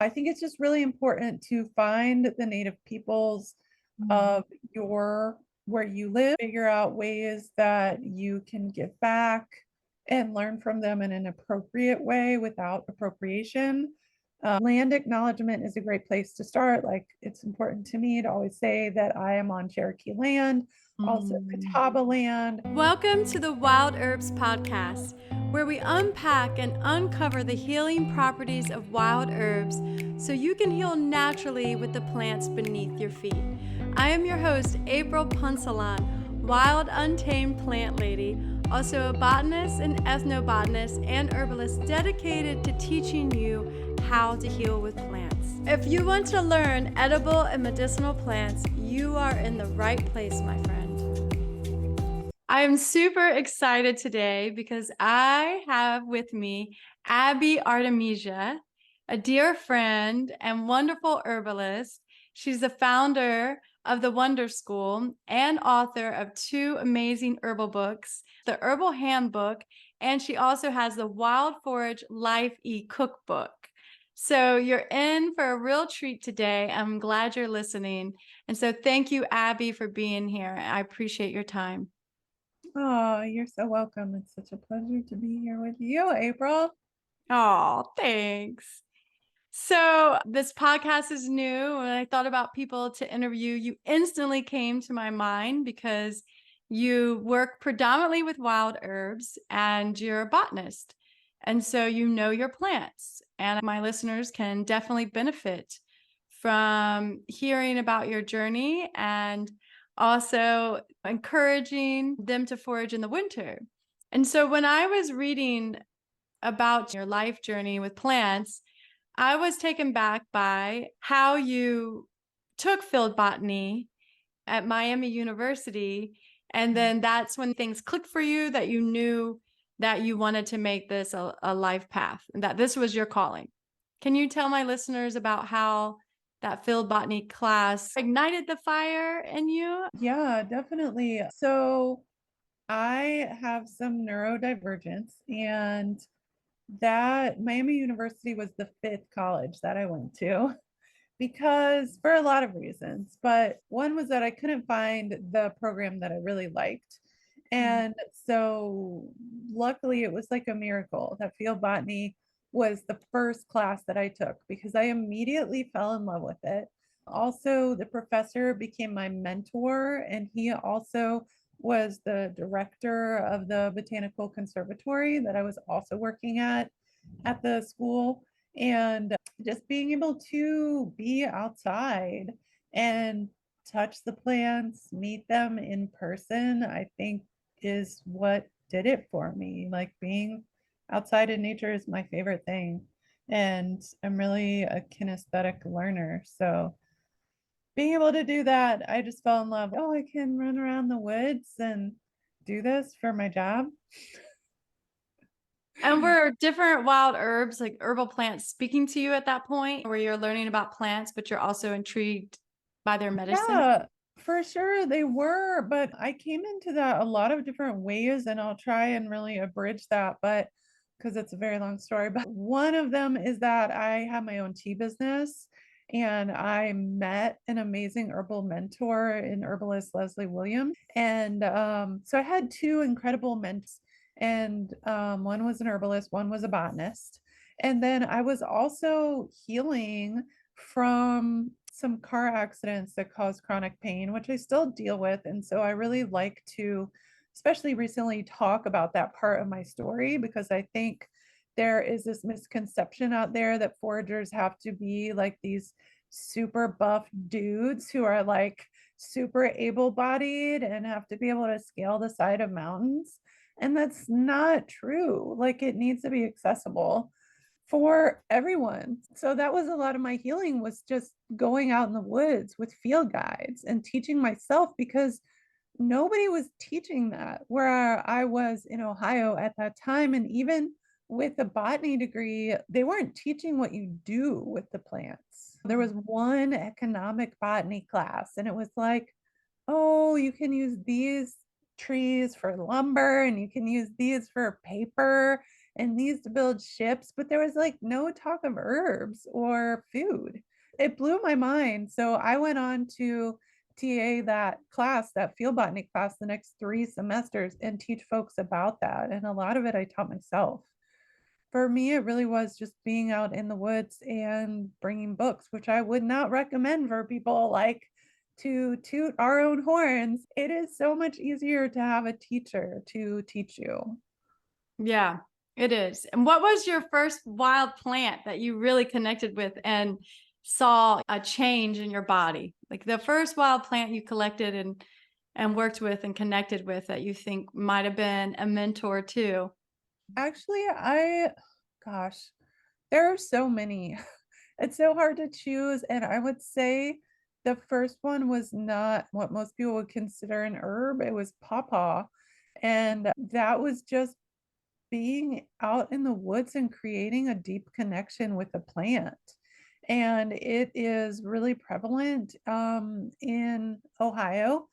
I think it's just really important to find the native peoples of your where you live, figure out ways that you can give back and learn from them in an appropriate way without appropriation. Land acknowledgement is a great place to start. Like, it's important to me to always say that I am on Cherokee land, also Catawba land. Welcome to the Wild Herbs Podcast, where we unpack and uncover the healing properties of wild herbs so you can heal naturally with the plants beneath your feet. I am your host, April Punsalan, wild untamed plant lady, also a botanist, an ethnobotanist, and herbalist dedicated to teaching you how to heal with plants. If you want to learn edible and medicinal plants, you are in the right place, my friend. I am super excited today because I have with me Abby Artemisia, a dear friend and wonderful herbalist. She's the founder of the Wonder School and author of 2 amazing herbal books, the Herbal Handbook, and she also has the Wild Forage Life e-cookbook. So you're in for a real treat today. I'm glad you're listening. And so thank you, Abby, for being here. I appreciate your time. Oh, you're so welcome. It's such a pleasure to be here with you, April. Oh, thanks. So this podcast is new. When I thought about people to interview, you instantly came to my mind because you work predominantly with wild herbs and you're a botanist. And so you know your plants. And my listeners can definitely benefit from hearing about your journey and also encouraging them to forage in the winter. And so when I was reading about your life journey with plants, I was taken back by how you took field botany at Miami University. And then that's when things clicked for you, that you knew that you wanted to make this a life path and that this was your calling. Can you tell my listeners about how that field botany class ignited the fire in you? Yeah, definitely. So I have some neurodivergence, and that Miami University was the 5th college that I went to because for a lot of reasons. But one was that I couldn't find the program that I really liked. And so luckily it was like a miracle that field botany was the first class that I took because I immediately fell in love with it. Also, the professor became my mentor, and he also was the director of the botanical conservatory that I was also working at the school. And just being able to be outside and touch the plants, meet them in person, I think is what did it for me. Like, being outside in nature is my favorite thing. And I'm really a kinesthetic learner. So being able to do that, I just fell in love. Oh, I can run around the woods and do this for my job. And were different wild herbs, like herbal plants, speaking to you at that point where you're learning about plants, but you're also intrigued by their medicine? Yeah, for sure they were, but I came into that a lot of different ways, and I'll try and really abridge that, but because it's a very long story. But one of them is that I have my own tea business, and I met an amazing herbal mentor in herbalist Leslie Williams. And so I had 2 incredible mentors, and one was an herbalist, one was a botanist. And then I was also healing from some car accidents that cause chronic pain, which I still deal with. And so I really like to, especially recently, talk about that part of my story because I think there is this misconception out there that foragers have to be like these super buff dudes who are like super able-bodied and have to be able to scale the side of mountains. And that's not true. Like, it needs to be accessible for everyone. So that was a lot of my healing, was just going out in the woods with field guides and teaching myself, because nobody was teaching that where I was in Ohio at that time. And even with a botany degree, they weren't teaching what you do with the plants. There was one economic botany class, and it was like, oh, you can use these trees for lumber and you can use these for paper. and needs to build ships, but there was like no talk of herbs or food. It blew my mind. So I went on to TA that class, that field botany class, the next 3 semesters and teach folks about that. And a lot of it I taught myself. For me, it really was just being out in the woods and bringing books, which I would not recommend for people like to toot our own horns. It is so much easier to have a teacher to teach you. Yeah, it is. And what was your first wild plant that you really connected with and saw a change in your body? Like the first wild plant you collected and worked with and connected with that you think might have been a mentor too? Actually, gosh, there are so many. It's so hard to choose. And I would say the first one was not what most people would consider an herb. It was pawpaw. And that was just being out in the woods and creating a deep connection with the plant. And it is really prevalent in Ohio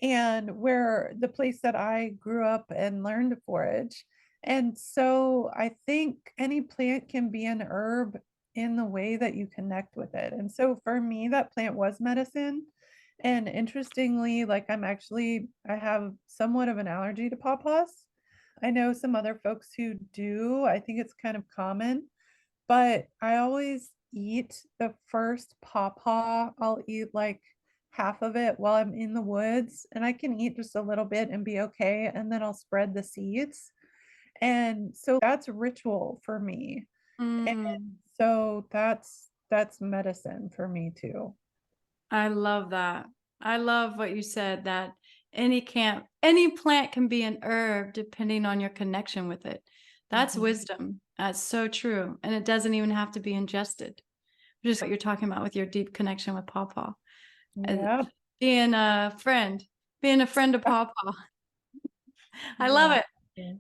and where the place that I grew up and learned to forage. And so I think any plant can be an herb in the way that you connect with it. And so for me, that plant was medicine. And interestingly, like I have somewhat of an allergy to pawpaws. I know some other folks who do. I think it's kind of common, but I always eat the first pawpaw. I'll eat like half of it while I'm in the woods, and I can eat just a little bit and be okay. And then I'll spread the seeds. And so that's ritual for me. And Mm, so that's medicine for me too. I love that. I love what you said that any plant can be an herb depending on your connection with it. That's Mhm. wisdom. That's so true. And it doesn't even have to be ingested. Just what you're talking about with your deep connection with pawpaw. And Yep. being a friend, being a friend of pawpaw. I love Yeah. it.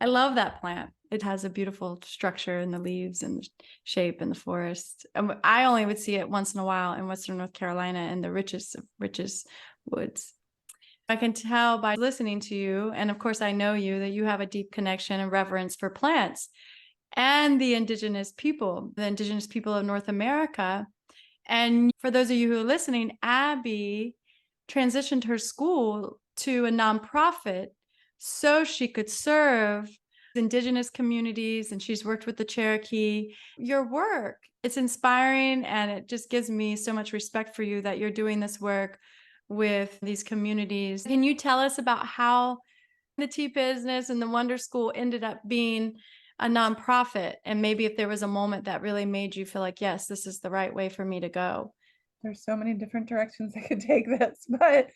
I love that plant. It has a beautiful structure in the leaves and the shape in the forest. I only would see it once in a while in Western North Carolina in the richest of richest woods. I can tell by listening to you, and of course I know you, that you have a deep connection and reverence for plants and the indigenous people of North America. And for those of you who are listening, Abby transitioned her school to a nonprofit so she could serve indigenous communities, and she's worked with the Cherokee. Your work, it's inspiring, and it just gives me so much respect for you that you're doing this work with these communities. Can you tell us about how the tea business and the Wonder School ended up being a nonprofit, and maybe if there was a moment that really made you feel like, yes, this is the right way for me to go? There's so many different directions I could take this, but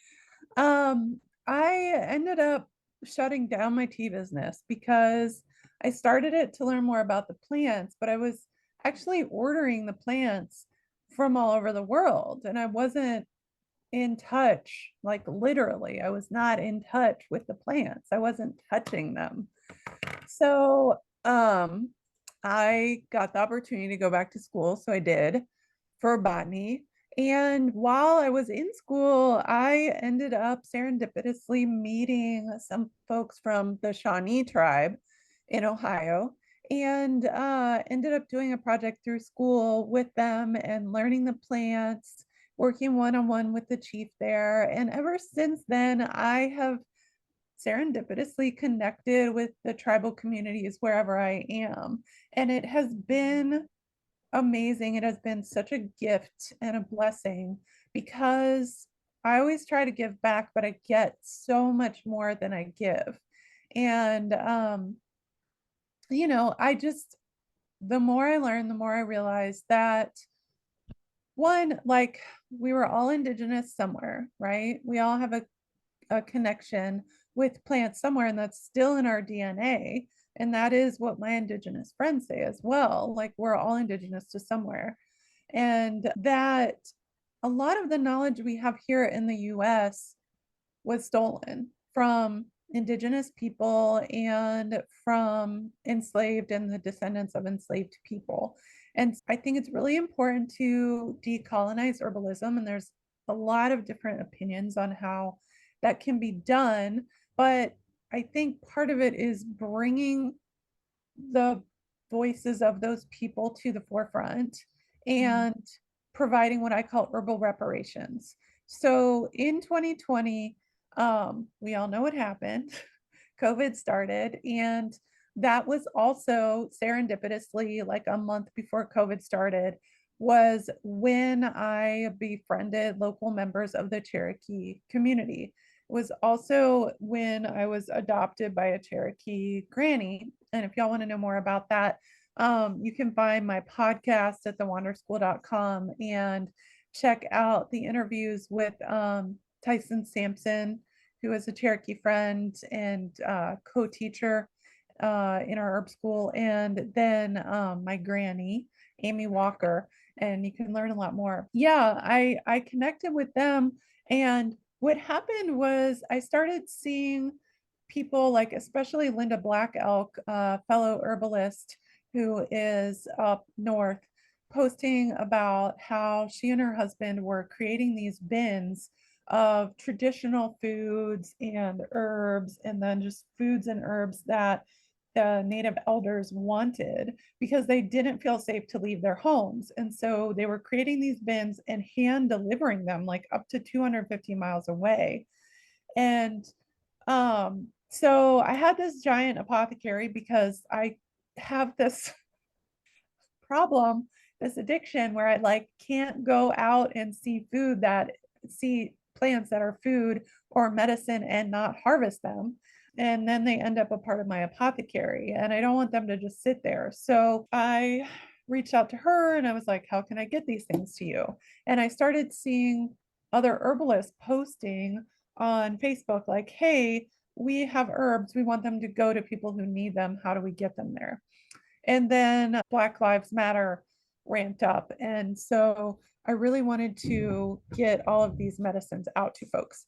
I ended up shutting down my tea business because I started it to learn more about the plants, but I was actually ordering the plants from all over the world and I wasn't in touch, like literally, I was not in touch with the plants. I wasn't touching them. So, I got the opportunity to go back to school, so I did for botany. And while I was in school, I ended up serendipitously meeting some folks from the Shawnee tribe in Ohio and ended up doing a project through school with them and learning the plants, working one on one with the chief there. And ever since then, I have serendipitously connected with the tribal communities wherever I am. And it has been amazing. It has been such a gift and a blessing because I always try to give back, but I get so much more than I give. And, I just, the more I learn, the more I realize that one, like we were all indigenous somewhere, right? We all have a connection with plants somewhere, and that's still in our DNA. And that is what my indigenous friends say as well. Like we're all indigenous to somewhere. And that a lot of the knowledge we have here in the US was stolen from indigenous people and from enslaved and the descendants of enslaved people. And I think it's really important to decolonize herbalism. And there's a lot of different opinions on how that can be done. But I think part of it is bringing the voices of those people to the forefront Mhm. and providing what I call herbal reparations. So in 2020, we all know what happened. COVID started, and that was also serendipitously like a month before COVID started, was when I befriended local members of the Cherokee community. It was also when I was adopted by a Cherokee granny. And if y'all want to know more about that, you can find my podcast at thewanderschool.com and check out the interviews with Tyson Sampson, who is a Cherokee friend and co-teacher in our herb school, and then my granny, Amy Walker, and you can learn a lot more. Yeah, I connected with them, and what happened was I started seeing people like, especially Linda Black Elk, fellow herbalist who is up north, posting about how she and her husband were creating these bins of traditional foods and herbs, and then just foods and herbs that the native elders wanted because they didn't feel safe to leave their homes. And so they were creating these bins and hand delivering them like up to 250 miles away. And so I had this giant apothecary because I have this problem, this addiction where I like can't go out and see plants that are food or medicine and not harvest them. And then they end up a part of my apothecary, and I don't want them to just sit there. So I reached out to her and I was like, how can I get these things to you? And I started seeing other herbalists posting on Facebook, like, hey, we have herbs. We want them to go to people who need them. How do we get them there? And then Black Lives Matter ramped up. And so I really wanted to get all of these medicines out to folks.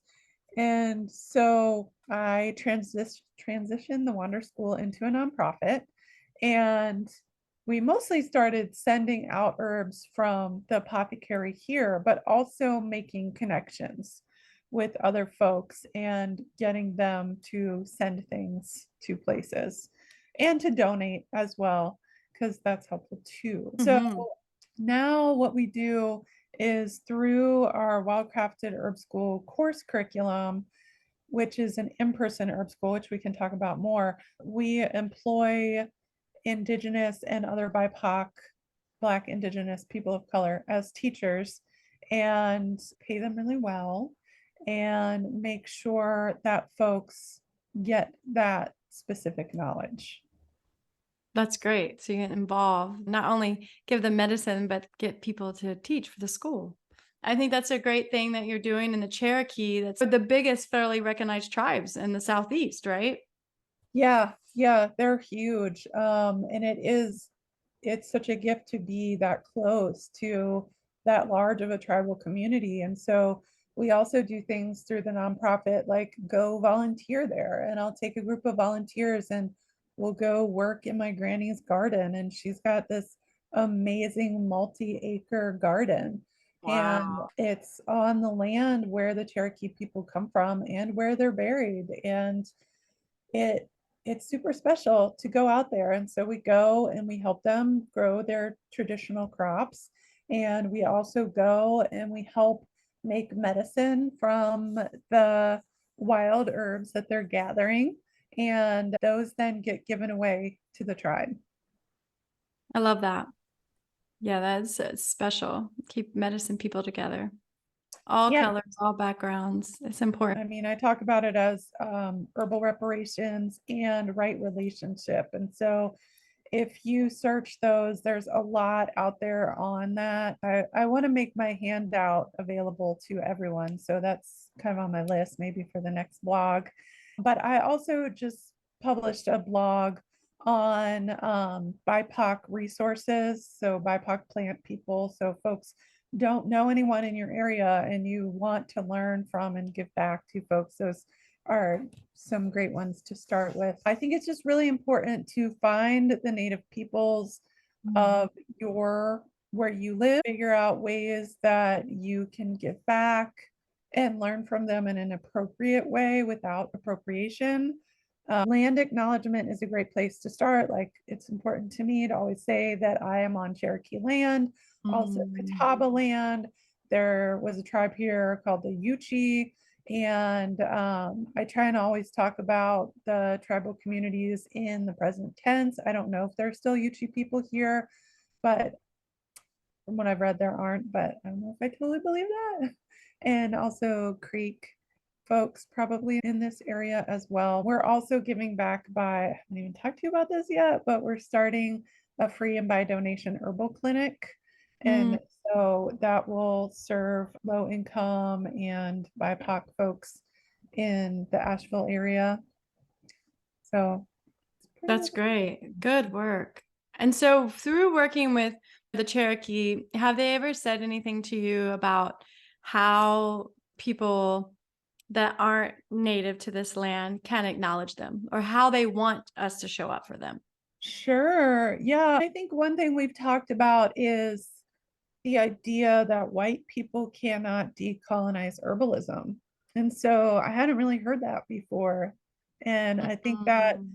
And so I transitioned the Wander School into a nonprofit. And we mostly started sending out herbs from the apothecary here, but also making connections with other folks and getting them to send things to places and to donate as well, because that's helpful too. So Mhm. now what we do is through our Wildcrafted Herb School course curriculum, which is an in-person herb school, which we can talk about more, we employ indigenous and other BIPOC, Black, indigenous people of color as teachers and pay them really well and make sure that folks get that specific knowledge. That's great. So you get involved, not only give them medicine, but get people to teach for the school. I think that's a great thing that you're doing in the Cherokee. That's the biggest federally recognized tribes in the Southeast, right? Yeah, yeah, they're huge. And it's such a gift to be that close to that large of a tribal community. And so we also do things through the nonprofit, like go volunteer there. And I'll take a group of volunteers and we'll go work in my granny's garden. And she's got this amazing multi-acre garden. And Wow. it's on the land where the Cherokee people come from and where they're buried. And it it's super special to go out there. And so we go and we help them grow their traditional crops. And we also go and we help make medicine from the wild herbs that they're gathering. And those then get given away to the tribe. I love that. Yeah, that's special. Keep medicine people together. All Yeah, colors, all backgrounds. It's important. I mean, I talk about it as herbal reparations and right relationship. And so if you search those, there's a lot out there on that. I want to make my handout available to everyone. So that's kind of on my list, maybe for the next blog. But I also just published a blog on BIPOC resources. So BIPOC plant people. So folks don't know anyone in your area and you want to learn from and give back to folks, those are some great ones to start with. I think it's just really important to find the native peoples Mhm. of your where you live, figure out ways that you can give back and learn from them in an appropriate way without appropriation. Land acknowledgement is a great place to start. Like, it's important to me to always say that I am on Cherokee land, also Mm. Catawba land. There was a tribe here called the Yuchi, and I try and always talk about the tribal communities in the present tense. I don't know if there's still Yuchi people here, but from what I've read, there aren't, but I don't know if I totally believe that. And also Creek folks probably in this area as well. We're also giving back by, I haven't even talked to you about this yet, but we're starting a free and by donation herbal clinic. Mm. And so that will serve low income and BIPOC folks in the Asheville area. So it's pretty That's much. great. Good work. And so, through working with the Cherokee, have they ever said anything to you about how people that aren't native to this land can acknowledge them or how they want us to show up for them? Sure. Yeah. I think one thing we've talked about is the idea that white people cannot decolonize herbalism. And so I hadn't really heard that before. And I think that Mm.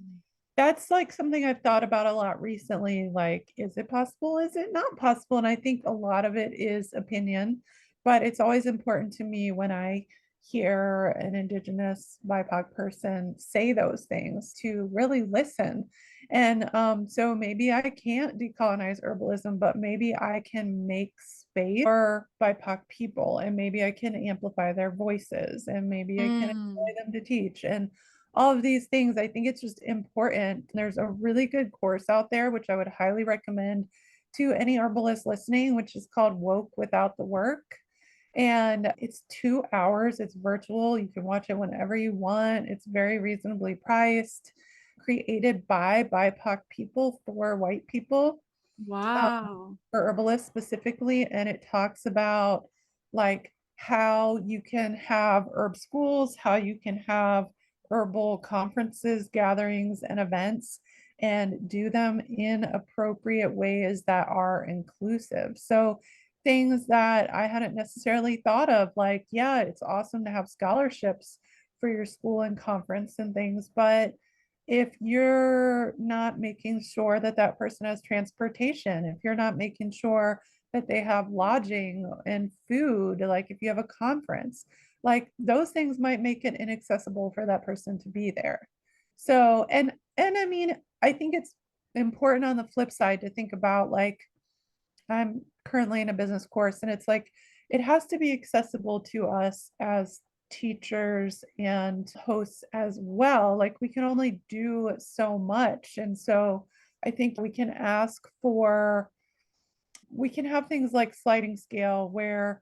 that's like something I've thought about a lot recently. Like, is it possible? Is it not possible? And I think a lot of it is opinion, but it's always important to me when I hear an indigenous BIPOC person say those things to really listen. And so maybe I can't decolonize herbalism, but maybe I can make space for BIPOC people, and maybe I can amplify their voices, and maybe I can Mm. employ them to teach. And all of these things, I think it's just important. There's a really good course out there, which I would highly recommend to any herbalist listening, which is called Woke Without the Work. And it's 2 hours, it's virtual. You can watch it whenever you want. It's very reasonably priced, created by BIPOC people for white people, Wow. for herbalists specifically, and it talks about like how you can have herb schools, how you can have herbal conferences, gatherings, and events, and do them in appropriate ways that are inclusive. So things that I hadn't necessarily thought of, like, yeah, it's awesome to have scholarships for your school and conference and things, but if you're not making sure that that person has transportation, if you're not making sure that they have lodging and food, like if you have a conference, like those things might make it inaccessible for that person to be there. So, and I mean, I think it's important on the flip side to think about, like, I'm currently in a business course, and it's like it has to be accessible to us as teachers and hosts as well. Like, we can only do so much. And so I think we can ask for, we can have things like sliding scale where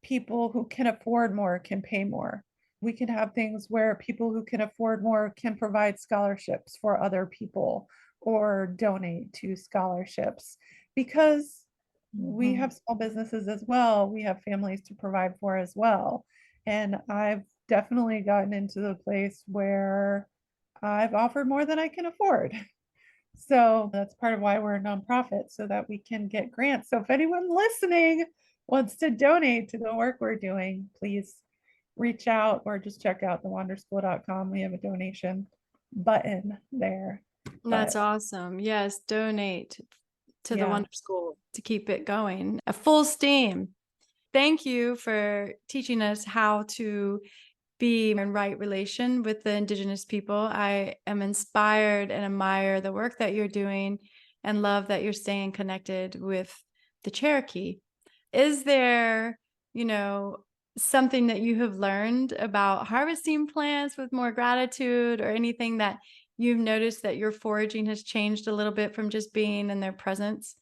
people who can afford more can pay more. We can have things where people who can afford more can provide scholarships for other people or donate to scholarships, because we Mhm. have small businesses as well. We have families to provide for as well. And I've definitely gotten into the place where I've offered more than I can afford. So that's part of why we're a nonprofit, so that we can get grants. So if anyone listening wants to donate to the work we're doing, please reach out or just check out thewanderschool.com. We have a donation button there. That's But awesome. Yes, donate to the yeah, Wonder School to keep it going. A full steam. Thank you for teaching us how to be in right relation with the indigenous people. I am inspired and admire the work that you're doing and love that you're staying connected with the Cherokee. Is there, you know, something that you have learned about harvesting plants with more gratitude or anything that you've noticed that your foraging has changed a little bit from just being in their presence?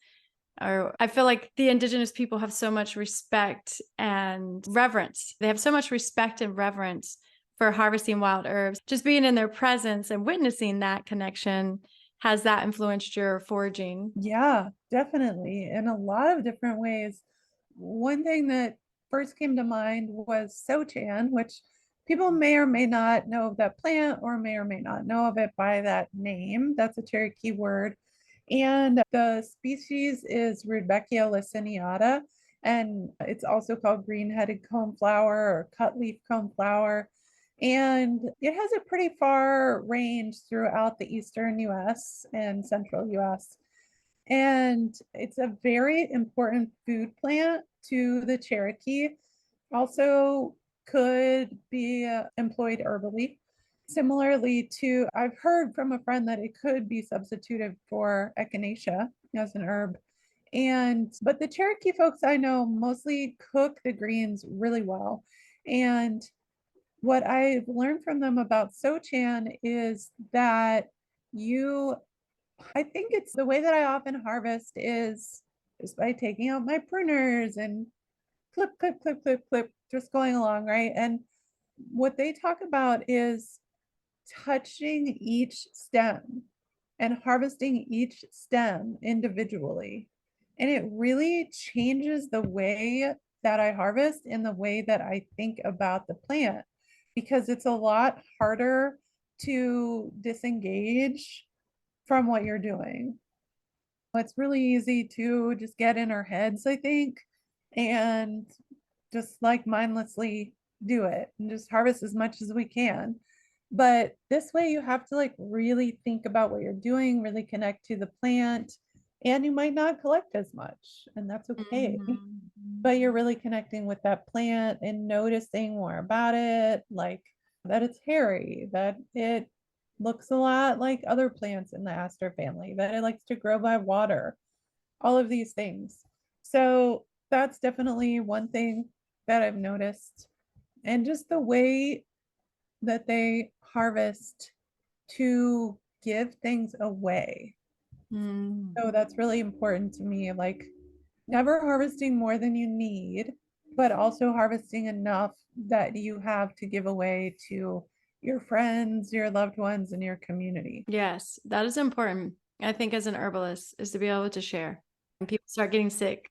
Or I feel like the indigenous people have so much respect and reverence. They have so much respect and reverence for harvesting wild herbs. Just being in their presence and witnessing that connection, has that influenced your foraging? yeah, definitely. In a lot of different ways. One thing that first came to mind was sochan, which people may or may not know of that plant, or may or may not know of it by that name. That's a Cherokee word. And the species is Rudbeckia laciniata, and it's also called green-headed coneflower or cutleaf coneflower. And it has a pretty far range throughout the eastern US and central US. And it's a very important food plant to the Cherokee. Also, could be employed herbally. Similarly to, I've heard from a friend that it could be substituted for echinacea as an herb. But the Cherokee folks I know mostly cook the greens really well. And what I've learned from them about Sochan is that you, I think it's the way that I often harvest is just by taking out my pruners and clip, clip, clip, clip, clip, just going along, right? And what they talk about is touching each stem and harvesting each stem individually. And it really changes the way that I harvest and the way that I think about the plant because it's a lot harder to disengage from what you're doing. It's really easy to just get in our heads, I think, and just like mindlessly do it and just harvest as much as we can. But this way, you have to like really think about what you're doing, really connect to the plant, and you might not collect as much, and that's okay. Mhm. But you're really connecting with that plant and noticing more about it, like that it's hairy, that it looks a lot like other plants in the aster family, that it likes to grow by water, all of these things. So that's definitely one thing that I've noticed. And just the way that they harvest to give things away. Mm. So that's really important to me. Like never harvesting more than you need, but also harvesting enough that you have to give away to your friends, your loved ones, and your community. Yes, that is important. I think as an herbalist is to be able to share. And people start getting sick,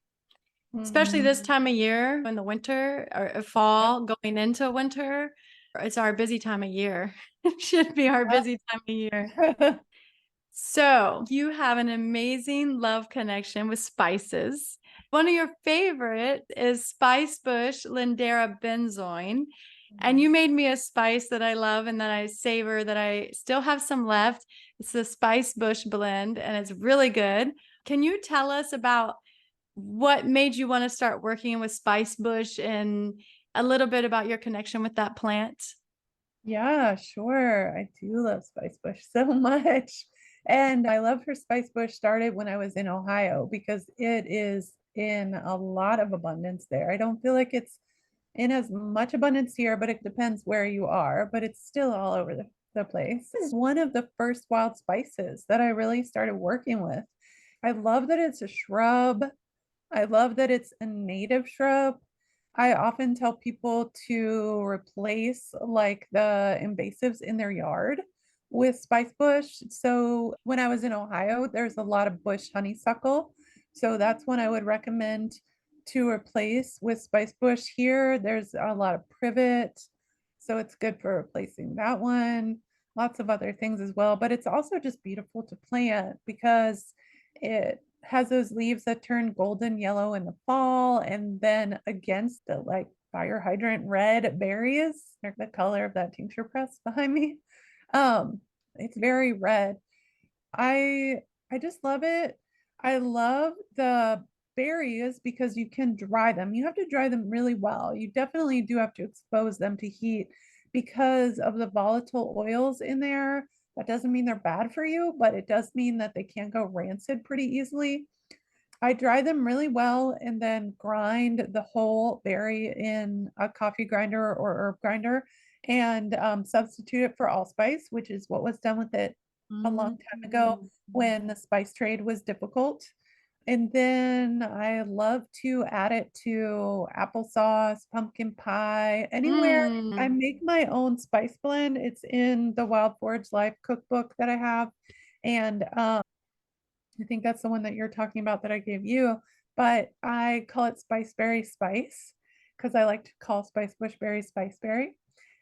especially this Mhm. time of year in the winter or fall going into winter. It's our busy time of year. It should be our busy time of year. Yep. So you have an amazing love connection with spices. One of your favorite is Spicebush Lindera benzoin. And you made me a spice that I love and that I savor that I still have some left. It's the Spicebush blend and it's really good. Can you tell us about what made you want to start working with Spicebush and a little bit about your connection with that plant? Yeah, sure. I do love Spicebush so much. And I love her Spicebush started when I was in Ohio because it is in a lot of abundance there. I don't feel like it's in as much abundance here, but it depends where you are, but it's still all over the place. This is one of the first wild spices that I really started working with. I love that it's a shrub. I love that it's a native shrub. I often tell people to replace like the invasives in their yard with spice bush. So when I was in Ohio, there's a lot of bush honeysuckle. So that's one I would recommend to replace with spice bush. Here, there's a lot of privet. So it's good for replacing that one. Lots of other things as well. But it's also just beautiful to plant because it has those leaves that turn golden yellow in the fall, and then against the like fire hydrant red berries, they're the color of that tincture press behind me. It's very red. I just love it. I love the berries because you can dry them. You have to dry them really well. You definitely do have to expose them to heat because of the volatile oils in there. That doesn't mean they're bad for you, but it does mean that they can go rancid pretty easily. I dry them really well and then grind the whole berry in a coffee grinder or herb grinder and substitute it for allspice, which is what was done with it a long time ago when the spice trade was difficult. And then I love to add it to applesauce, pumpkin pie, anywhere. I Mm. make my own spice blend. It's in the Wild Forage Life cookbook that I have. And I think that's the one that you're talking about that I gave you, but I call it Spiceberry Spice because I like to call Spice Bushberry Spiceberry.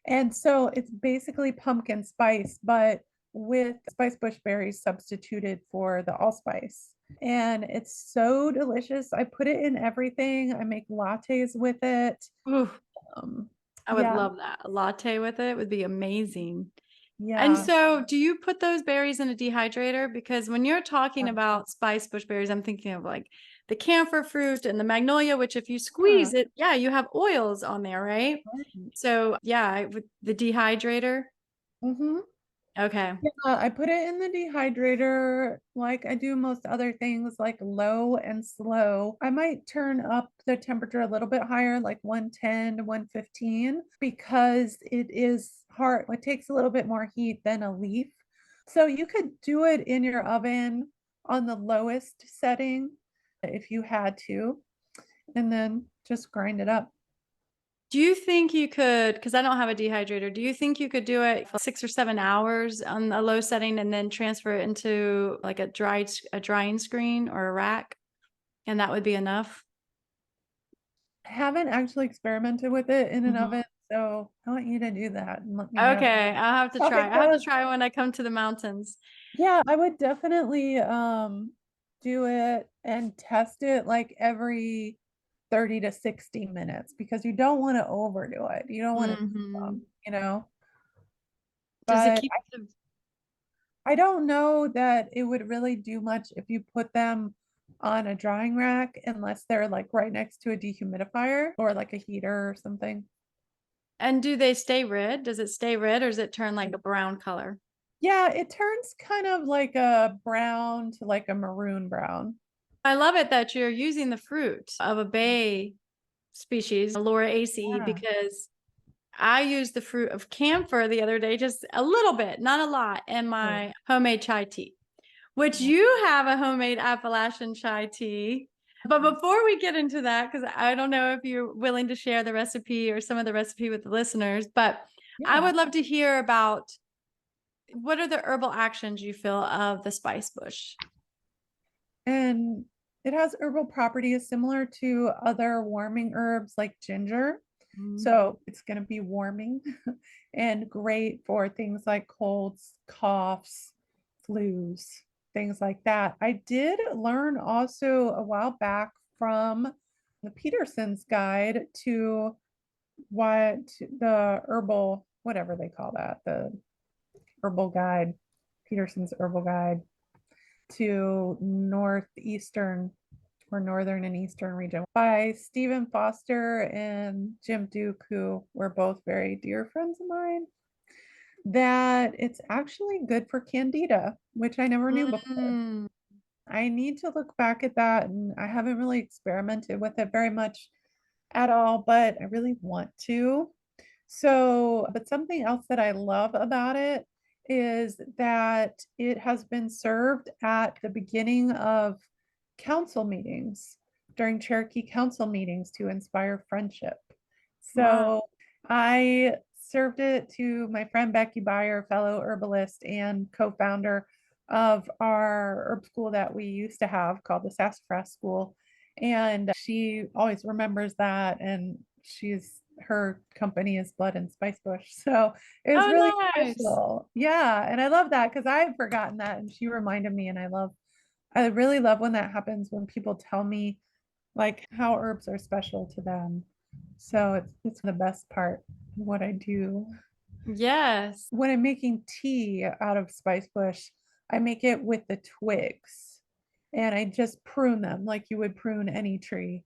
And so it's basically pumpkin spice, but with spice bush berries substituted for the allspice. And it's so delicious. I put it in everything. I make lattes with it. Ooh, Um, I would Yeah. love that. A latte with it would be amazing. And Yeah. so, do you put those berries in a dehydrator? Because when you're talking Yeah. about spice bush berries, I'm thinking of like the camphor fruit and the magnolia, which if you Yeah. squeeze it, yeah, you have oils on there, right? Right. So, yeah, with the dehydrator. Mhm. Okay. Yeah, I put it in the dehydrator like I do most other things, like low and slow. I might turn up the temperature a little bit higher, like 110, 115, because it is hard. It takes a little bit more heat than a leaf. So you could do it in your oven on the lowest setting if you had to, and then just grind it up. Do you think you could, because I don't have a dehydrator, do you think you could do it for 6 or 7 hours on a low setting and then transfer it into like a drying screen or a rack? And that would be enough? I haven't actually experimented with it in an Mhm. oven, so I want you to do that and let me know Okay, I'll have to how try. it I'll have to goes. try when I come to the mountains. Yeah, I would definitely do it and test it like every 30 to 60 minutes because you don't want to overdo it. You don't want to, Hmm. you know, Does it but keep the I don't know that it would really do much if you put them on a drying rack unless they're like right next to a dehumidifier or like a heater or something. and do they stay red? Does it stay red or does it turn like a brown color? Yeah, it turns kind of like a brown to like a maroon brown. I love it that you're using the fruit of a bay species, Laura Acey, Yeah. because I used the fruit of camphor the other day, just a little bit, not a lot, in Oh, my homemade chai tea, which yeah. you have a homemade Appalachian chai tea. But before we get into that, because I don't know if you're willing to share the recipe or some of the recipe with the listeners, but I Yeah. would love to hear about what are the herbal actions you feel of the spice bush? And it has herbal properties similar to other warming herbs like ginger. Mm. So it's going to be warming and great for things like colds, coughs, flus, things like that. I did learn also a while back from the Peterson's guide to what the herbal, whatever they call that, the herbal guide, Peterson's herbal guide to northeastern or northern and eastern region by Stephen Foster and Jim Duke, who were both very dear friends of mine, that it's actually good for candida, which I never knew before. Mm. I need to look back at that, and I haven't really experimented with it very much at all, but I really want to. So, but something else that I love about it is that it has been served at the beginning of council meetings during Cherokee council meetings to inspire friendship. Wow. So I served it to my friend Becky Byer, fellow herbalist and co-founder of our herb school that we used to have called the Sassafras School. And she always remembers that. And her company is Blood and Spice Bush. So it was really Oh, nice. special. Yeah. And I love that because I had forgotten that and she reminded me. And I really love when that happens when people tell me like how herbs are special to them. So it's the best part of what I do. Yes. When I'm making tea out of spice bush, I make it with the twigs and I just prune them like you would prune any tree.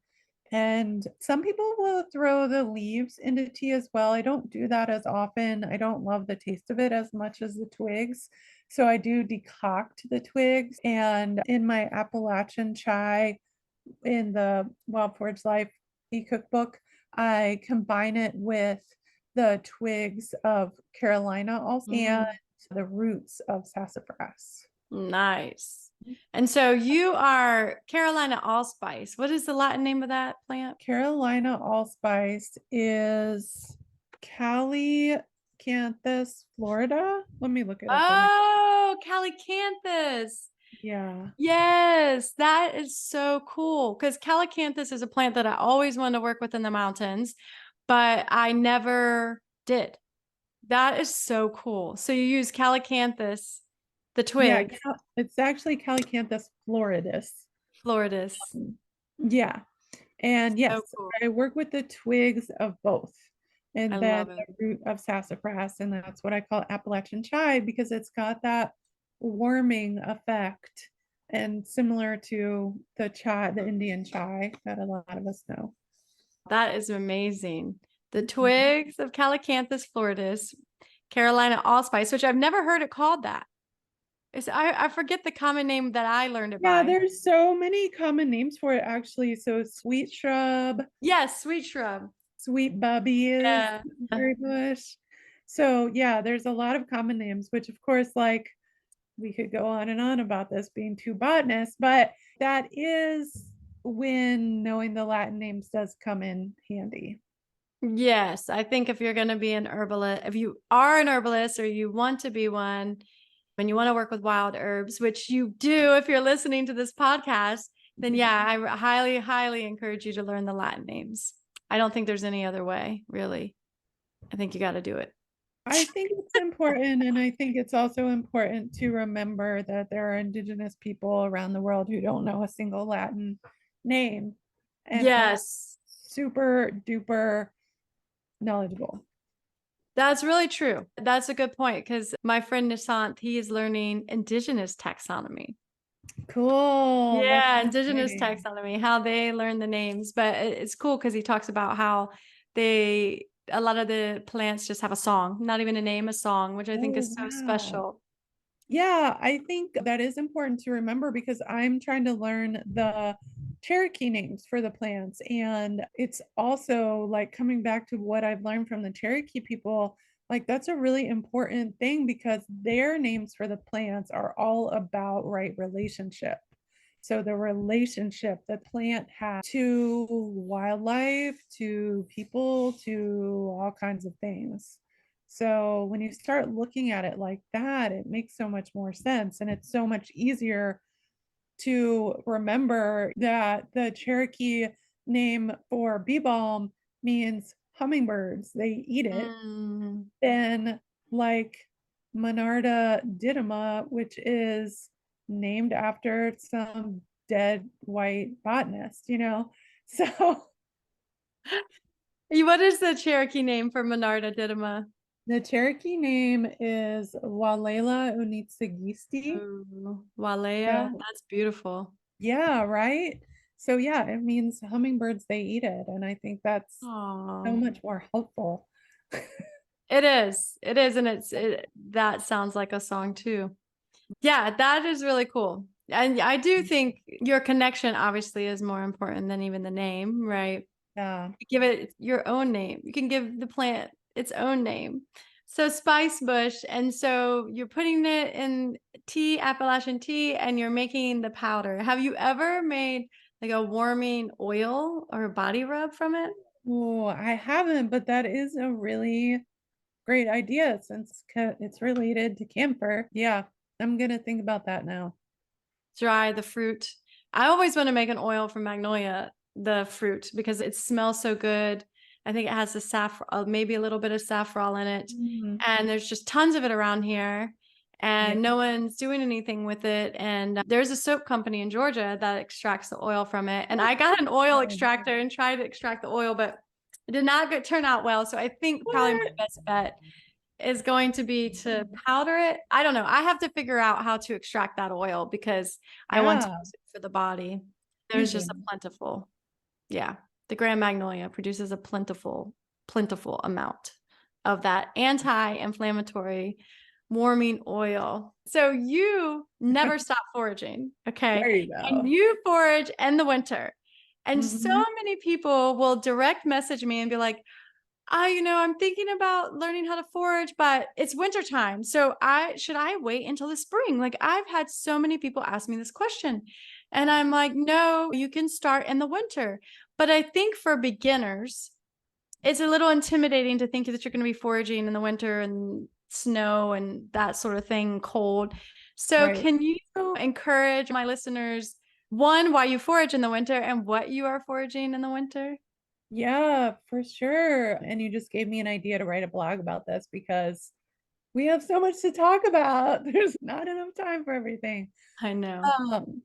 And some people will throw the leaves into tea as well. I don't do that as often. I don't love the taste of it as much as the twigs. So I do decoct the twigs. And in my Appalachian chai, in the Wild Forage Life e-cookbook, I combine it with the twigs of Carolina also and Mm. the roots of sassafras. Nice. And so you are Carolina allspice. What is the Latin name of that plant? Carolina allspice is Calicanthus florida. Let me look it up on my. Oh, Calycanthus. Yeah. Yes, that is so cool. Because Calycanthus is a plant that I always wanted to work with in the mountains, but I never did. That is so cool. So you use Calycanthus, the Yeah, twigs, it's actually Calicanthus floridus. Floridus. Yeah. And yes, So cool. I work with the twigs of both. I and then love it. the root of sassafras, and that's what I call Appalachian chai because it's got that warming effect and similar to the chai, the Indian chai that a lot of us know. That is amazing. The Mhm. twigs of Calycanthus floridus, Carolina allspice, which I've never heard it called that. I forget the common name that I learned it Yeah, by. there's so many common names for it actually. So sweet shrub, Yes, sweet shrub. sweet bubby is Yeah. berry bush. So yeah, there's a lot of common names, which of course, like we could go on and on about this being two botanists, but that is when knowing the Latin names does come in handy. Yes, I think if you're going to be an herbalist, if you are an herbalist or you want to be one, and you want to work with wild herbs, which you do if you're listening to this podcast, then yeah, I highly, highly encourage you to learn the Latin names. I don't think there's any other way, really. I think you got to do it. I think it's important, and I think it's also important to remember that there are indigenous people around the world who don't know a single Latin name and are Yes, super duper knowledgeable. that's really true. That's a good point because my friend Nishant, he is learning indigenous taxonomy. Cool. That's Yeah, indigenous exciting. taxonomy, how they learn the names. But it's cool because he talks about how a lot of the plants just have a song, not even a name, a song, which I think Oh, is so wow. special. Yeah, I think that is important to remember because I'm trying to learn the Cherokee names for the plants. And it's also like coming back to what I've learned from the Cherokee people, like that's a really important thing because their names for the plants are all about right relationship. So the relationship the plant has to wildlife, to people, to all kinds of things. So when you start looking at it like that, it makes so much more sense. And it's so much easier to remember that the Cherokee name for bee balm means hummingbirds, they eat it, Mm. than like Monarda didyma, which is named after some dead white botanist, you know? So What is the Cherokee name for Monarda didyma? the Cherokee name is Walela unitsagisti. Oh, Walea. So That's beautiful. yeah, right. So yeah, it means hummingbirds they eat it, and I think that's so Oh, much more helpful. it is. It is, and that sounds like a song too. Yeah, that is really cool. And I do think your connection obviously is more important than even the name, right? Yeah. Give it your own name. You can give the plant its own name. So Spicebush, and so you're putting it in tea, Appalachian tea, and you're making the powder. Have you ever made like a warming oil or a body rub from it? Oh, I haven't, but that is a really great idea since it's related to camphor. Yeah, I'm gonna think about that now. Dry the fruit. I always want to make an oil from magnolia, the fruit, because it smells so good. I think it has the saffron, maybe a little bit of saffron in it. Mhm. And there's just tons of it around here. Yeah. And no one's doing anything with it. And there's a soap company in Georgia that extracts the oil from it. And I got an oil Oh, extractor and tried to extract the oil, but it did not turn out well. So I think probably my what? best bet is going to be to powder it. I don't know. I have to figure out how to extract that oil because I want to Yeah, use it for the body. There's just a amazing. plentiful, yeah. The Grand Magnolia produces a plentiful amount of that anti-inflammatory warming oil. So you never stop foraging, okay? There you And go. you forage in the winter. And so Mhm. many people will direct message me and be like, I'm thinking about learning how to forage, but it's wintertime. So I wait until the spring? Like I've had so many people ask me this question. And I'm like, no, you can start in the winter. But I think for beginners, it's a little intimidating to think that you're going to be foraging in the winter and snow and that sort of thing, cold. So Right. can you encourage my listeners, one, why you forage in the winter and what you are foraging in the winter? Yeah, for sure. And you just gave me an idea to write a blog about this because we have so much to talk about. There's not enough time for everything. I know. Um,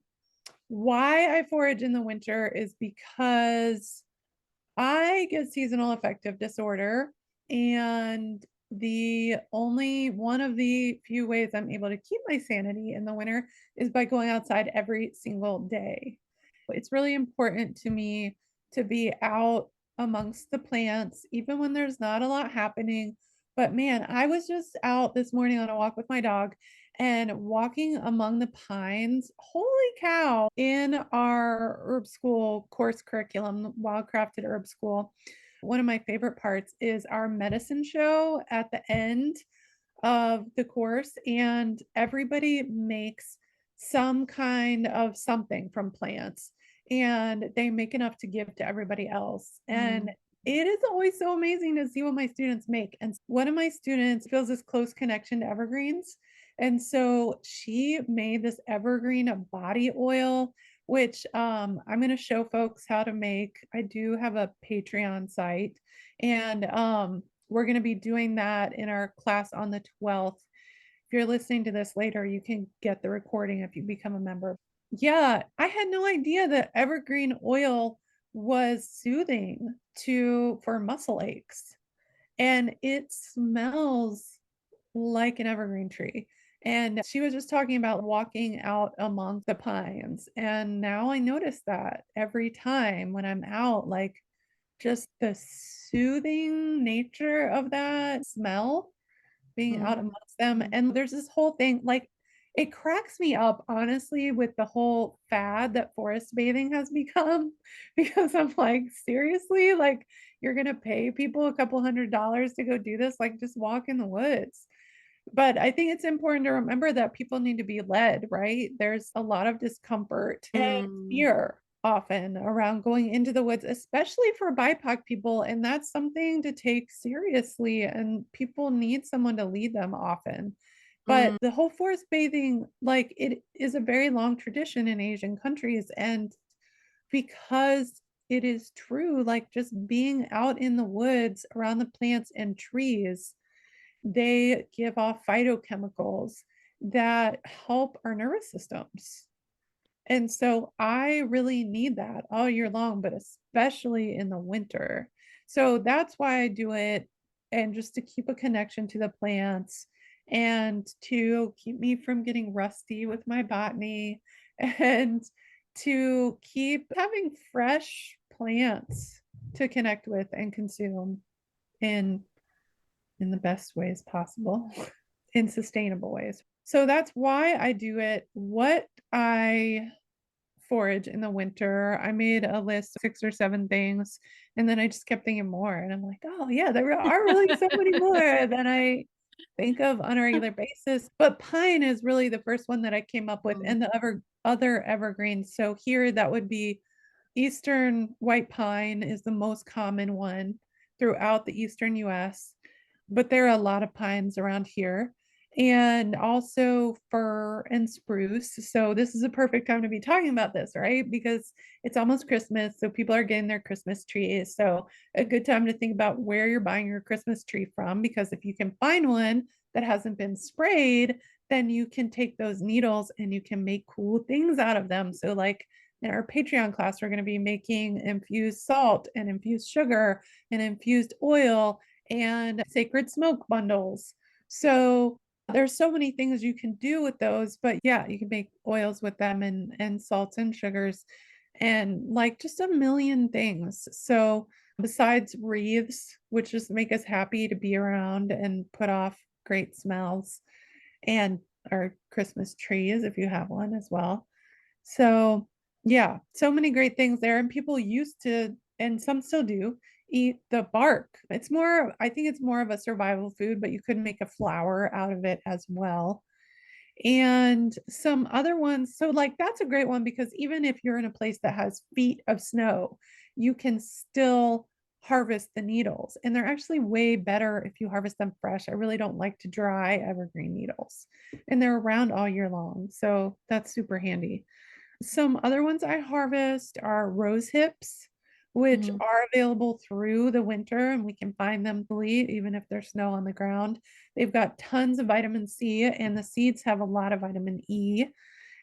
why I forage in the winter is because I get seasonal affective disorder And the only one of the few ways I'm able to keep my sanity in the winter is by going outside every single day. It's really important to me to be out amongst the plants, even when there's not a lot happening. But man, I was just out this morning on a walk with my dog and walking among the pines. Holy cow, in our herb school course curriculum, Wildcrafted Herb School. One of my favorite parts is our medicine show at the end of the course, and everybody makes some kind of something from plants and they make enough to give to everybody else. And Mm. it is always so amazing to see what my students make. And one of my students feels this close connection to evergreens. And so she made this evergreen body oil, which I'm going to show folks how to make. I do have a Patreon site, and we're going to be doing that in our class on the 12th. If you're listening to this later, you can get the recording if you become a member. Yeah, I had no idea that evergreen oil was soothing to for muscle aches, and it smells like an evergreen tree. And she was just talking about walking out among the pines. And now I notice that every time when I'm out, like just the soothing nature of that smell being out Mm. amongst them. And there's this whole thing, like, it cracks me up, honestly, with the whole fad that forest bathing has become, because I'm like, seriously, like, you're gonna pay people a couple $100s to go do this? Like, just walk in the woods. But I think it's important to remember that people need to be led, right? There's a lot of discomfort and Mm. fear often around going into the woods, especially for BIPOC people. And that's something to take seriously. And people need someone to lead them often. But Mm. the whole forest bathing, like, it is a very long tradition in Asian countries. And because it is true, like, just being out in the woods around the plants and trees, they give off phytochemicals that help our nervous systems. And so I really need that all year long, but especially in the winter. So that's why I do it. And just to keep a connection to the plants and to keep me from getting rusty with my botany and to keep having fresh plants to connect with and consume in in the best ways possible, in sustainable ways. So that's why I do it. What I forage in the winter, I made a list of 6 or 7 things, and then I just kept thinking more. And I'm like, oh, yeah, there are really so many more than I think of on a regular basis. But pine is really the first one that I came up with, Mm. and the other evergreens. So here that would be Eastern white pine is the most common one throughout the Eastern US, but there are a lot of pines around here, and also fir and spruce. So this is a perfect time to be talking about this, right? Because it's almost Christmas, so people are getting their Christmas trees. So a good time to think about where you're buying your Christmas tree from, because if you can find one that hasn't been sprayed, then you can take those needles and you can make cool things out of them. So like in our Patreon class, we're going to be making infused salt and infused sugar and infused oil and sacred smoke bundles. So there's so many things you can do with those, but yeah, you can make oils with them and salts and sugars and like just a million things. So besides wreaths, which just make us happy to be around and put off great smells, and our Christmas trees if you have one as well. So yeah, so many great things there. And people used to, and some still do, eat the bark. It's more, I think it's more of a survival food, but you could make a flour out of it as well. And some other ones. So, like, that's a great one because even if you're in a place that has feet of snow, you can still harvest the needles. And they're actually way better if you harvest them fresh. I really don't like to dry evergreen needles, and they're around all year long. So, that's super handy. Some other ones I harvest are rose hips, which Mm. are available through the winter and we can find them even if there's snow on the ground. They've got tons of vitamin C and the seeds have a lot of vitamin E.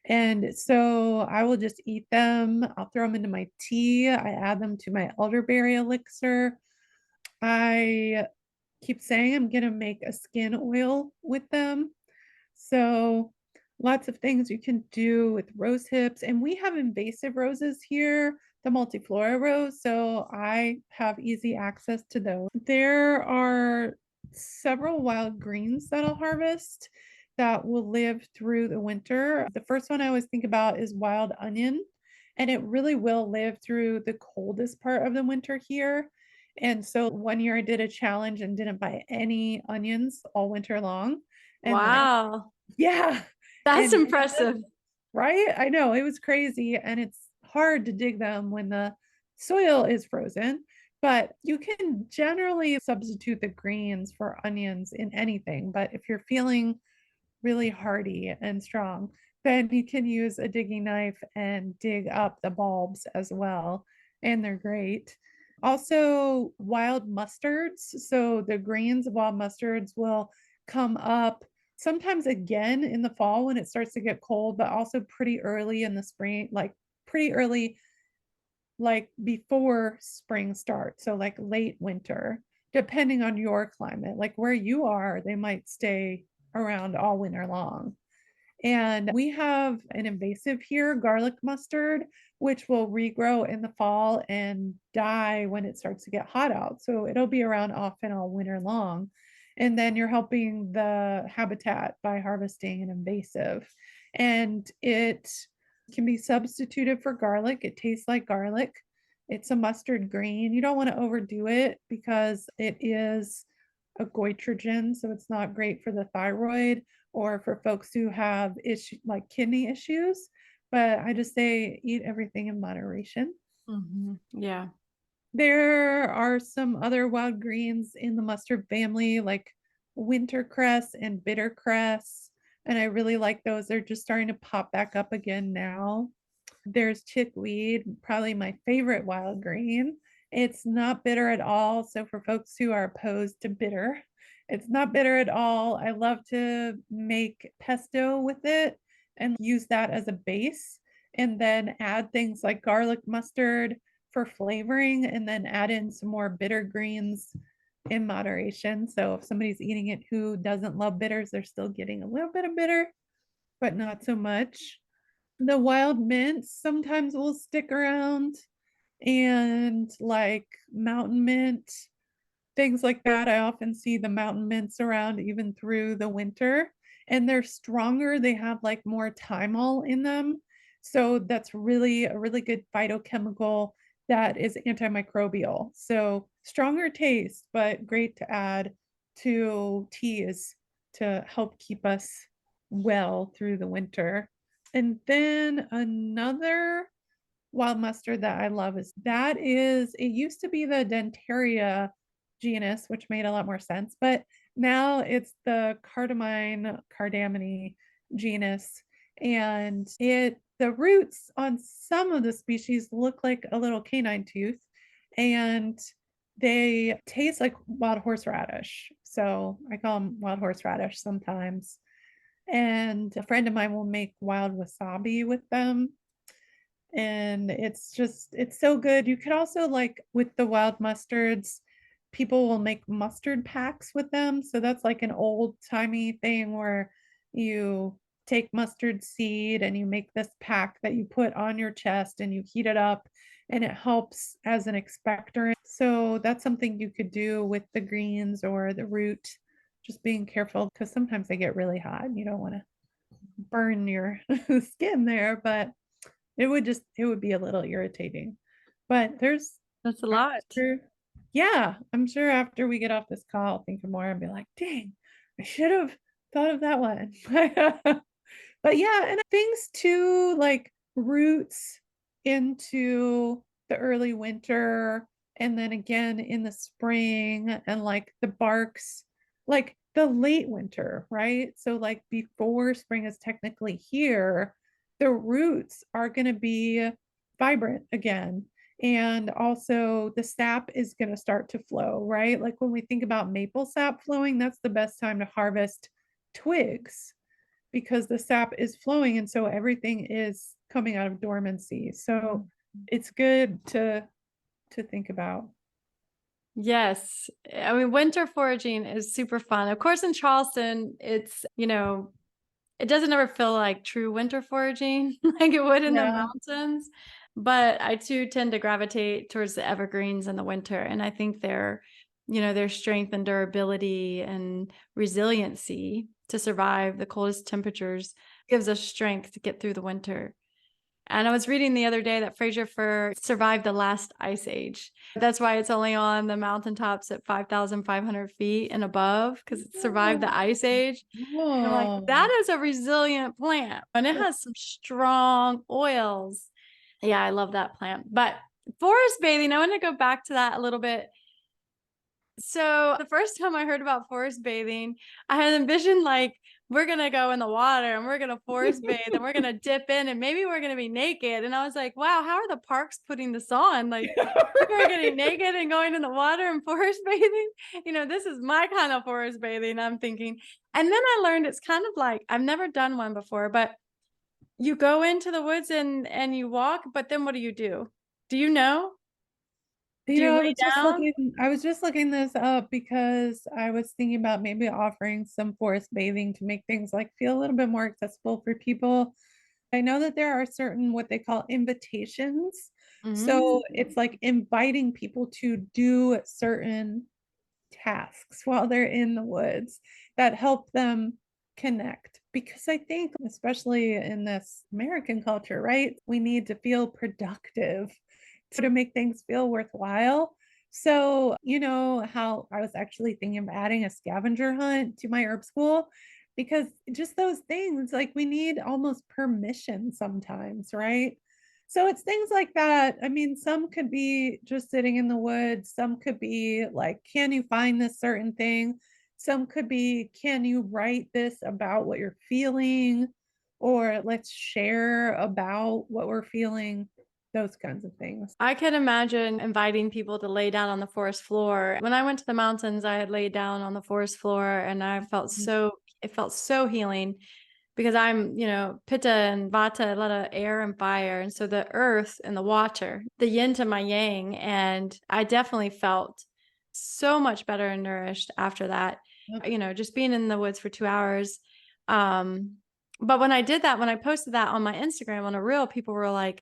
And so I will just eat them. I'll throw them into my tea. I add them to my elderberry elixir. I keep saying I'm gonna make a skin oil with them. So lots of things you can do with rose hips. And we have invasive roses here, the multiflora rose. So I have easy access to those. There are several wild greens that I'll harvest that will live through the winter. The first one I always think about is wild onion, and it really will live through the coldest part of the winter here. And so one year I did a challenge and didn't buy any onions all winter long. And then, Wow. yeah, That's and impressive. right? I know it was crazy, and it's hard to dig them when the soil is frozen, but you can generally substitute the greens for onions in anything. But if you're feeling really hardy and strong, then you can use a digging knife and dig up the bulbs as well. And they're great. Also, wild mustards. So the greens of wild mustards will come up sometimes again in the fall when it starts to get cold, but also pretty early in the spring, like pretty early, like before spring starts. So, like late winter, depending on your climate, like where you are, they might stay around all winter long. And we have an invasive here, garlic mustard, which will regrow in the fall and die when it starts to get hot out. So it'll be around often all winter long. And then you're helping the habitat by harvesting an invasive. And it can be substituted for garlic. It tastes like garlic. It's a mustard green. You don't want to overdo it because it is a goitrogen, so it's not great for the thyroid or for folks who have issue like kidney issues. But I just say eat everything in moderation. Yeah. There are some other wild greens in the mustard family, like wintercress and bittercress. And I really like those. They're just starting to pop back up again now. There's chickweed, probably my favorite wild green. It's not bitter at all. So for folks who are opposed to bitter, it's not bitter at all. I love to make pesto with it and use that as a base, and then add things like garlic mustard for flavoring, and then add in some more bitter greens in moderation. So if somebody's eating it who doesn't love bitters, they're still getting a little bit of bitter, but not so much. The wild mints sometimes will stick around, and like mountain mint, things like that. I often see the mountain mints around even through the winter, and they're stronger. They have like more thymol in them. So that's really a really good phytochemical that is antimicrobial. So stronger taste, but great to add to teas to help keep us well through the winter. And then another wild mustard that I love is it used to be the Dentaria genus, which made a lot more sense, but now it's the cardamine genus. And the roots on some of the species look like a little canine tooth, and they taste like wild horseradish. So I call them wild horseradish sometimes. And a friend of mine will make wild wasabi with them, and it's so good. You could also, like with the wild mustards, people will make mustard packs with them. So that's like an old timey thing where you take mustard seed and you make this pack that you put on your chest and you heat it up, and it helps as an expectorant. So that's something you could do with the greens or the root. Just being careful because sometimes they get really hot and you don't want to burn your skin there, but it would be a little irritating. But That's a I'm lot. sure, yeah, I'm sure after we get off this call, I'll think of more and be like, dang, I should have thought of that one. But yeah, and things too, like roots into the early winter, and then again in the spring, and like the barks, like the late winter, right? So, like before spring is technically here, the roots are going to be vibrant again. And also, the sap is going to start to flow, right? Like when we think about maple sap flowing, that's the best time to harvest twigs because the sap is flowing, and so everything is coming out of dormancy. So it's good to think about. Yes. I mean, winter foraging is super fun. Of course, in Charleston, it's, it doesn't ever feel like true winter foraging like it would in the Yeah. mountains. But I too tend to gravitate towards the evergreens in the winter. And I think their strength and durability and resiliency to survive the coldest temperatures gives us strength to get through the winter. And I was reading the other day that Fraser fir survived the last ice age. That's why it's only on the mountaintops at 5,500 feet and above, because it survived the ice age. And I'm like, Oh, that is a resilient plant. And it has some strong oils. Yeah, I love that plant. But forest bathing, I want to go back to that a little bit. So the first time I heard about forest bathing, I had envisioned like we're gonna go in the water and we're gonna forest bathe and we're gonna dip in and maybe we're gonna be naked. And I was like, wow, how are the parks putting this on? Like people are getting naked and going in the water and forest bathing. This is my kind of forest bathing, I'm thinking. And then I learned it's kind of like I've never done one before, but you go into the woods and you walk, but then what do you do? Do you know? Do you lay down? I was just looking this up because I was thinking about maybe offering some forest bathing to make things like feel a little bit more accessible for people. I know that there are certain what they call invitations. So Mm. it's like inviting people to do certain tasks while they're in the woods that help them connect. Because I think, especially in this American culture, right, we need to feel productive to make things feel worthwhile. So, you know, how I was actually thinking of adding a scavenger hunt to my herb school because just those things, like we need almost permission sometimes, right? So it's things like that. I mean, some could be just sitting in the woods, some could be like, can you find this certain thing? Some could be, can you write this about what you're feeling? Or let's share about what we're feeling, those kinds of things. I can imagine inviting people to lay down on the forest floor. When I went to the mountains, I had laid down on the forest floor and it felt so healing because I'm, Pitta and Vata, a lot of air and fire. And so the earth and the water, the yin to my yang. And I definitely felt so much better and nourished after that, Yep. just being in the woods for 2 hours. Um, but when I did that, when I posted that on my Instagram on a reel, people were like,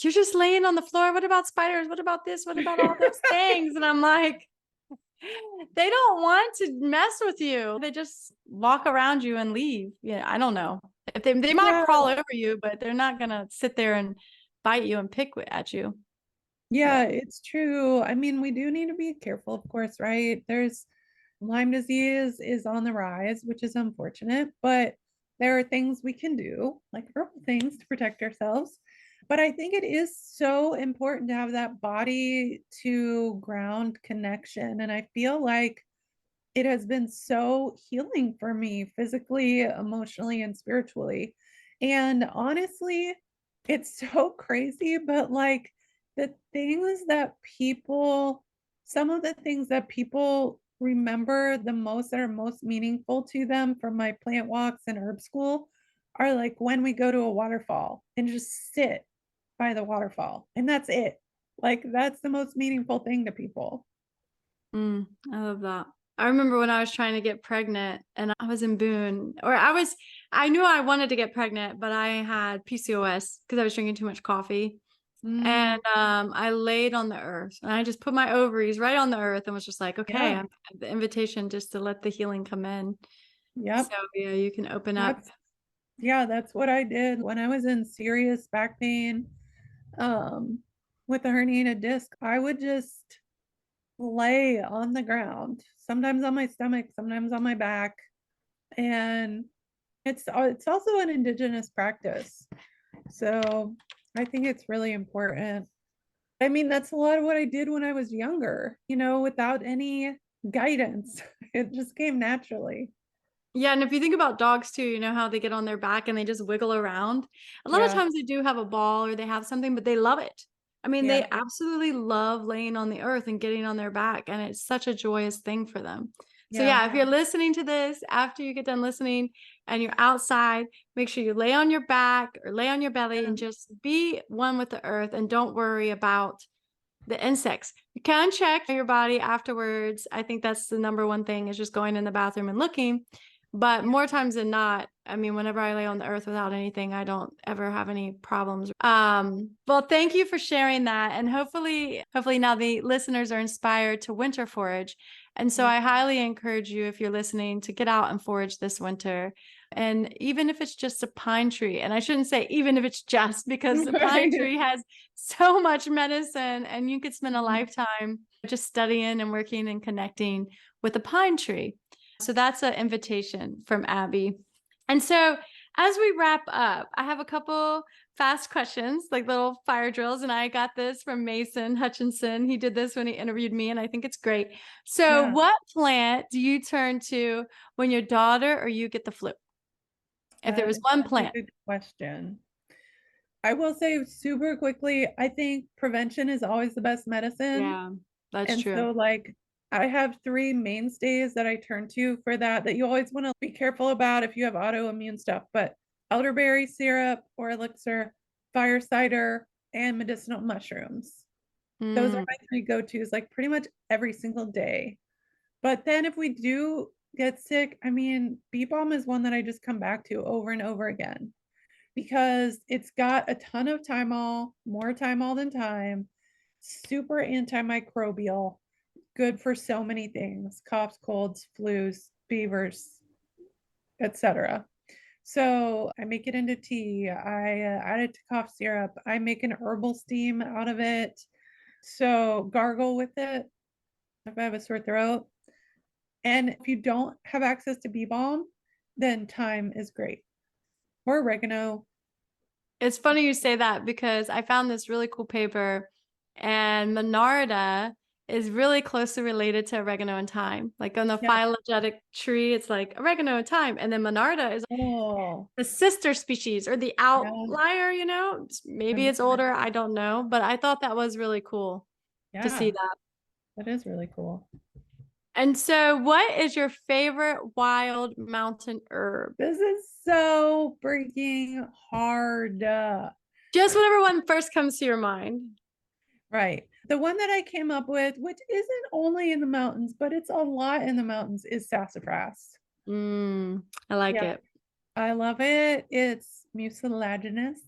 you're just laying on the floor. What about spiders? What about this? What about all those things? And I'm like, they don't want to mess with you. They just walk around you and leave. Yeah, I don't know. If they might Yeah, crawl over you, but they're not gonna sit there and bite you and pick at you. yeah, But it's true. I mean, we do need to be careful, of course, right? There's Lyme disease is on the rise, which is unfortunate, but there are things we can do, like herbal things to protect ourselves. But I think it is so important to have that body to ground connection. And I feel like it has been so healing for me physically, emotionally, and spiritually. And honestly, it's so crazy, but like the things that people, some of the things that people remember the most that are most meaningful to them from my plant walks and herb school are like when we go to a waterfall and just sit by the waterfall. And that's it. Like that's the most meaningful thing to people. I love that. I remember when I was trying to get pregnant and I was in Boone, I knew I wanted to get pregnant, but I had PCOS because I was drinking too much coffee. Mm, And I laid on the earth and I just put my ovaries right on the earth and was just like, okay, yeah. I'm the invitation just to let the healing come in. So Yep. yeah, you can open up. That's Yeah, that's what I did when I was in serious back pain um with a herniated disc. I would just lay on the ground, sometimes on my stomach, sometimes on my back. And it's also an indigenous practice. So I think it's really important. I mean, that's a lot of what I did when I was younger, without any guidance. It just came naturally. Yeah, and if you think about dogs too, you know how they get on their back and they just wiggle around. A lot of Yeah. times they do have a ball or they have something, but they love it. I mean, they Yeah. absolutely love laying on the earth and getting on their back, and it's such a joyous thing for them. So Yeah. yeah, if you're listening to this after you get done listening and you're outside, make sure you lay on your back or lay on your belly Yeah. and just be one with the earth and don't worry about The insects. You can check your body afterwards. I think that's the number one thing, is just going in the bathroom and looking. But more times than not, I mean, whenever I lay on the earth without anything, I don't ever have any problems. Well, thank you for sharing that. And hopefully now the listeners are inspired to winter forage. And so I highly encourage you, if you're listening, to get out and forage this winter. And even if it's just a pine tree, and I shouldn't say even if it's just, because the pine Right. tree has so much medicine, and you could spend a lifetime just studying and working and connecting with the pine tree. So that's an invitation from Abby. And so as we wrap up, I have a couple fast questions, like little fire drills. And I got this from Mason Hutchinson. He did this when he interviewed me, and I think it's great. So Yeah. what plant do you turn to when your daughter or you get the flu? If there That was is one such a plant. good question. I will say super quickly, I think prevention is always the best medicine. Yeah, that's And true. so like I have three mainstays that I turn to for that you always want to be careful about if you have autoimmune stuff, but elderberry syrup or elixir, fire cider, and medicinal mushrooms. Those are Mm. my three go-tos like pretty much every single day. But then if we do get sick, I mean, bee balm is one that I just come back to over and over again because it's got a ton of thymol, more thymol than thyme, super antimicrobial, good for so many things, coughs, colds, flus, fevers, etc. So I make it into tea. I add it to cough syrup. I make an herbal steam out of it. So gargle with it if I have a sore throat. And if you don't have access to bee balm, then thyme is great. Or oregano. It's funny you say that, because I found this really cool paper, and Monarda is really closely related to oregano and thyme. Like on the Yeah. phylogenetic tree, it's like oregano and thyme. And then Monarda is Oh, the sister species or the yeah. outlier, maybe it's older. I don't know. But I thought that was really cool to see Yeah, that. that is really cool. And so, what is your favorite wild mountain herb? This is so freaking hard. Just whatever one first comes to your mind. Right. The one that I came up with, which isn't only in the mountains, but it's a lot in the mountains, is sassafras. I like Yeah, it. I love it. It's mucilaginous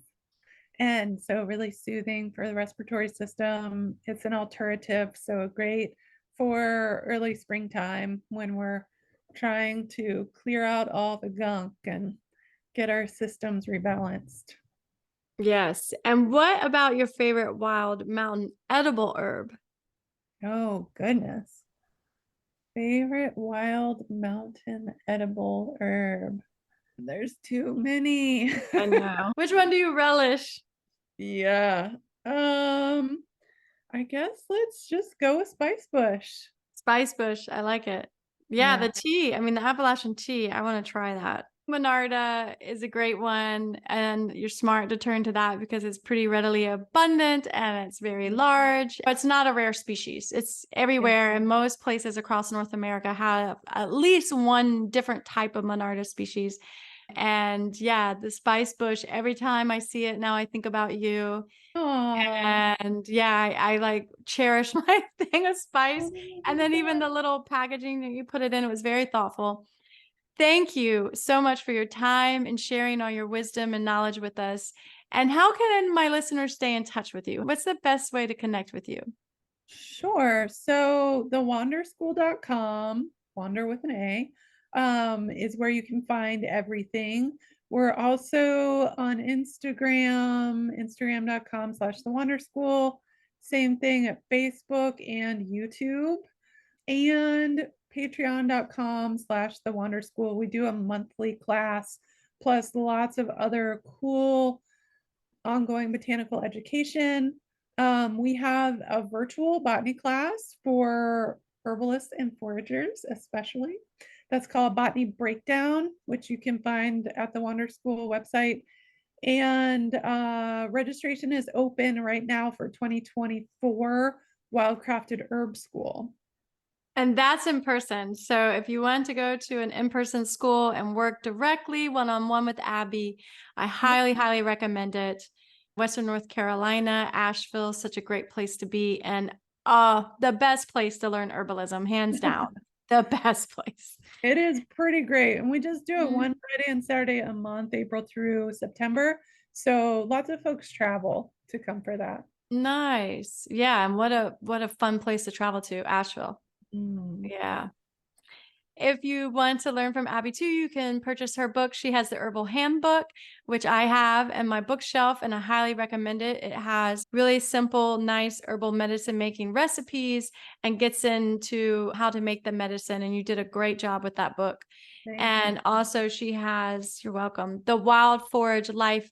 and so really soothing for the respiratory system. It's an alterative, so great for early springtime when we're trying to clear out all the gunk and get our systems rebalanced. Yes. And what about your favorite wild mountain edible herb? Oh, goodness. Favorite wild mountain edible herb. There's too many. I know. Which one do you relish? Yeah. Um, I guess let's just go with Spicebush. Spicebush. I like it. Yeah, Yeah. the tea. I mean, the Appalachian tea. I want to try that. Monarda is a great one, and you're smart to turn to that because it's pretty readily abundant and it's very large. But it's not a rare species. It's Yeah. everywhere, and most places across North America have at least one different type of Monarda species. And yeah, the spice bush, every time I see it now, I think about you. Oh. And yeah, I like cherish my thing of spice. And then even the little packaging that you put it in, it was very thoughtful. Thank you so much for your time and sharing all your wisdom and knowledge with us. And how can my listeners stay in touch with you? What's the best way to connect with you? Sure. So the wanderschool.com, wander with an A, is where you can find everything. We're also on Instagram, instagram.com/the wander school. Same thing at Facebook and YouTube, and patreon.com/the wander school. We do a monthly class, plus lots of other cool ongoing botanical education. We have a virtual botany class for herbalists and foragers, especially. That's called Botany Breakdown, which you can find at the Wander School website. And registration is open right now for 2024 Wildcrafted Herb School. And that's in person. So if you want to go to an in-person school and work directly one-on-one with Abby, I highly, highly recommend it. Western North Carolina, Asheville, such a great place to be. And the best place to learn herbalism, hands down. The best place. It is pretty great. And we just do it Mhm. one Friday and Saturday a month, April through September. So lots of folks travel to come for that. Nice. Yeah, and what a fun place to travel to, Asheville. Mm. Yeah. If you want to learn from Abby too, you can purchase her book. She has the Herbal Handbook, which I have in my bookshelf, and I highly recommend it. It has really simple, nice herbal medicine making recipes and gets into how to make the medicine. And you did a great job with that book. Thank you. And also, she has, you're welcome, the Wild Forage Life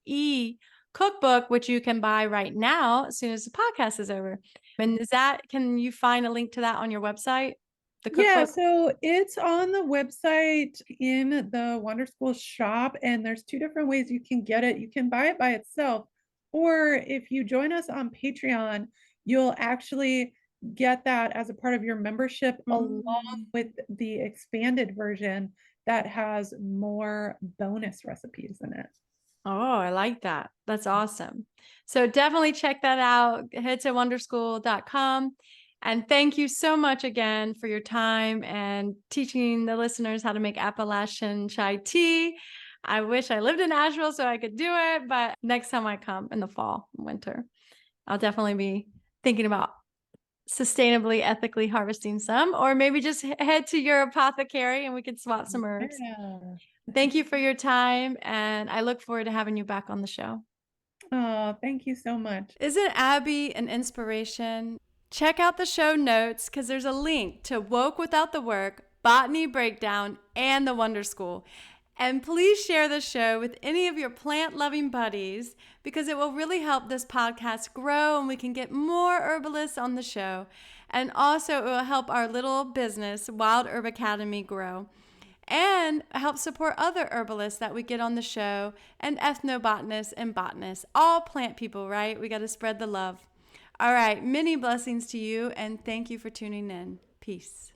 cookbook, which you can buy right now as soon as the podcast is over. And can you find a link to that on your website? The Yeah, cookbook? so it's on the website in the Wonder School shop, and there's two different ways you can get it. You can buy it by itself, or if you join us on Patreon, you'll actually get that as a part of your membership along Mm. with the expanded version that has more bonus recipes in it. Oh, I like that. That's awesome. So definitely check that out. Head to wonderschool.com. And thank you so much again for your time and teaching the listeners how to make Appalachian chai tea. I wish I lived in Asheville so I could do it, but next time I come in the fall, winter, I'll definitely be thinking about sustainably, ethically harvesting some, or maybe just head to your apothecary and we could swap some herbs. Yeah. Thank you for your time, and I look forward to having you back on the show. Oh, thank you so much. Isn't Abby an inspiration? Check out the show notes because there's a link to Woke Without the Work, Botany Breakdown, and the Wonder School. And please share the show with any of your plant-loving buddies because it will really help this podcast grow and we can get more herbalists on the show. And also it will help our little business, Wild Herb Academy, grow and help support other herbalists that we get on the show and ethnobotanists and botanists, all plant people, right? We got to spread the love. All right, many blessings to you and thank you for tuning in. Peace.